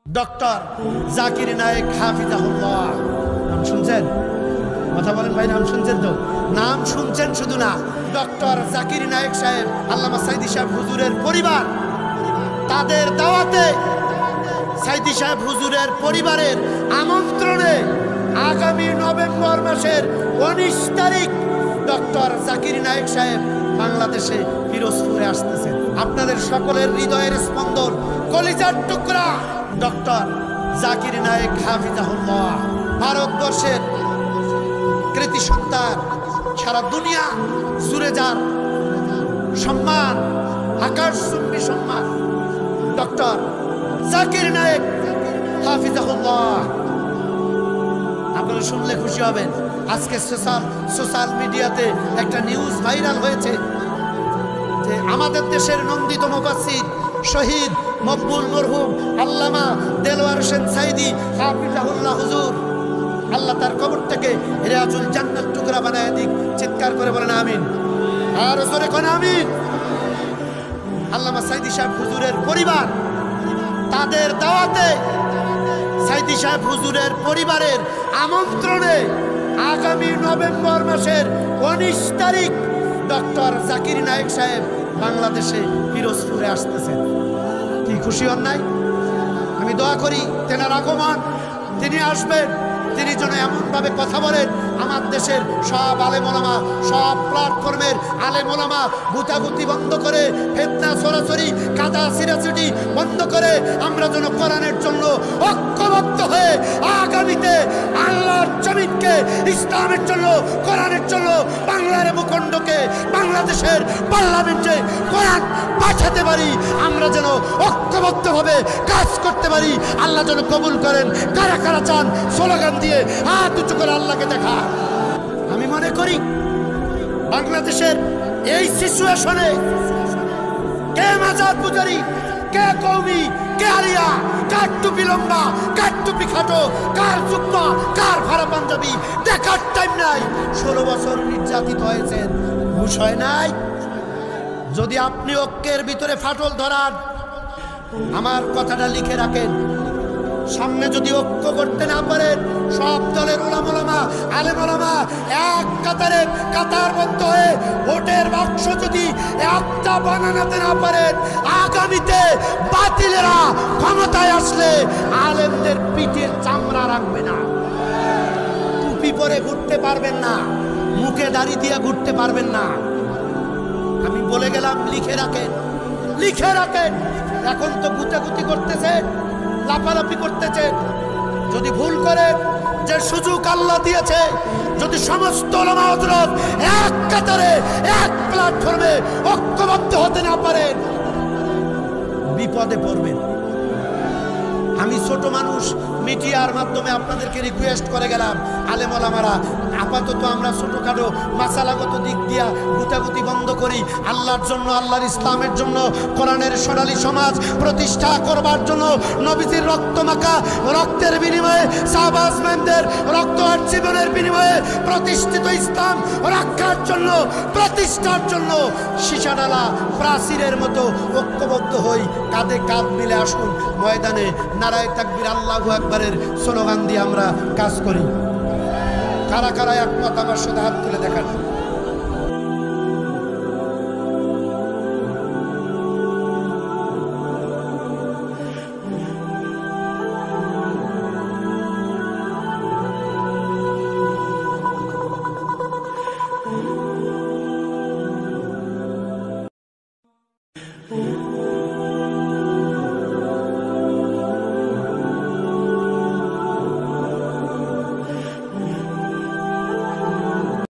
Doctor Zakir Naik হাফিজাহুল্লাহ। নাম শুনছেন? কথা বলেন ভাই, নাম শুনছেন তো? নাম শুনছেন শুধু না, ডক্টর জাকির নায়েক সাহেব, আল্লামা সাইদি সাহেব হুজুরের পরিবার, তাদের দাওয়াতে সাইদি সাহেব হুজুরের পরিবারের আমন্ত্রণে আগামী নভেম্বর মাসের 19 তারিখ ডক্টর জাকির নায়েক সাহেব বাংলাদেশে পিরোজপুরে আসতেছেন। আপনাদের সকলের হৃদয়ের স্পন্দন, কলিজার টুকরা ডক্টর জাকির নায়েক হাফিজাহুল্লাহ ভারতবর্ষের কৃতি সন্তান, সারা দুনিয়া জুড়ে যার সম্মান, আকাশচুম্বী সম্মান, ডক্টর জাকির নায়েক হাফিজাহুল্লাহ। আপনারা শুনলে খুশি হবেন। আজকে সোশ্যাল মিডিয়াতে একটা নিউজ ভাইরাল হয়েছে যে আমাদের দেশের নন্দিত মুফাসসির শহীদ মকবুল মরহুম আল্লামা দেলোয়ার হোসেন সাইদি হাফিজাহুল্লাহ হুজুর, আল্লাহ তার কবর থেকে রিয়াজুল জান্নাত টুকরা বানায় দিক। চিৎকার করে বলেন আমিন, আর জোরে কোন আমিন। আল্লামা সাইদি সাহেব হুজুরের পরিবার, তাদের দাওয়াতে সাইদি সাহেব হুজুরের পরিবারের আমন্ত্রণে আগামী নভেম্বর মাসের 19 তারিখ ডক্টর জাকির নায়েক সাহেব বাংলাদেশে পিরোজপুরে আসতেছেন। কি খুশি হন নাই? আমি দোয়া করি তেনার আগমন, তিনি আসবেন, তিনি যেন এমনভাবে কথা বলেন আমার দেশের সব আলেম ওলামা, সব প্ল্যাটফর্মের আলেম ওলামা গুতাগুতি বন্ধ করে, ফিতনা ছড়াছড়ি, কাদা ছিঁড়াছড়ি বন্ধ করে আমরা যেন কোরআনের জন্য ঐক্যবদ্ধ হয়ে আগামীতে আল্লাহর জমিনকে ইসলামের জন্য, কোরআনের জন্য, বাংলার ভূখণ্ডকে, বাংলাদেশের পার্লামেন্টে কোরআন পাঠাতে পারি। আমরা যেন ঐক্যবদ্ধভাবে কাজ করতে পারি। আল্লাহ যেন কবুল করেন। কারা কারা চান স্লোগান দিয়ে হাত উঁচু করে আল্লাহকে দেখা। আমি মনে করি বাংলাদেশের এই সিচুয়েশনে কে মাজার পূজারি, কে কওমি, কে আলিয়া, কার টুপি লম্বা, কার টুপি খাটো, কার জুব্বা, কার ভাড়া পাঞ্জাবি দেখার টাইম নাই। 16 বছর নির্যাতিত হয়েছেন, হুঁশ হয় নাই। যদি আপনি ঐক্যের ভিতরে ফাটল ধরান, আমার কথাটা লিখে রাখেন। সামনে যদি ঐক্য করতে না পারেন, সব দলের ওলামা আলেম ওলামা এক কাতারে কাতারবদ্ধ হয়ে ভোটের বাক্স যদি একটা বানাতে না পারেন, আগামীতে বাতিলেরা ক্ষমতায় আসলে আলেমদের পিঠের চামড়া রাখবে না। টুপি পরে ঘুরতে পারবেন না, মুখে দাড়ি দিয়ে ঘুরতে পারবেন না। আমি বলে গেলাম, লিখে রাখেন, লিখে রাখেন। এখন তো গুতাগুতি করতেছে, লাফালাফি করতেছে। যদি ভুল করে, যে সুযোগ আল্লাহ দিয়েছে, যদি সমস্ত ওলামা হযরত এক কাতারে এক প্ল্যাটফর্মে ঐক্যবদ্ধ হতে না পারেন, বিপদে পড়বেন। আমি ছোট মানুষ, মিডিয়ার মাধ্যমে আপনাদেরকে রিকোয়েস্ট করে গেলাম, আলেম ওলামারা আপাতত আমরা ছোটখাটো মাসালাগত দিক দিয়া গুতাগুতি বন্ধ করি। আল্লাহর জন্য, আল্লাহর ইসলামের জন্য, কোরআনের সোনালী সমাজ প্রতিষ্ঠা করবার জন্য, নবীজির রক্ত মাখা রক্তের বিনিময়ে, সাহাবাজমানদের রক্ত আর জীবনের বিনিময়ে প্রতিষ্ঠিত ইসলাম রক্ষার জন্য, প্রতিষ্ঠার জন্য সীসাডালা প্রাচীরের মতো ঐক্যবদ্ধ হই। কাঁধে কাঁধ মিলে আসুন ময়দানে নারায়ে তাকবীর আল্লাহু আকবারের স্লোগান দিয়ে আমরা কাজ করি। কারা কারা একমত আমার সাথে হাত তুলে দেখান।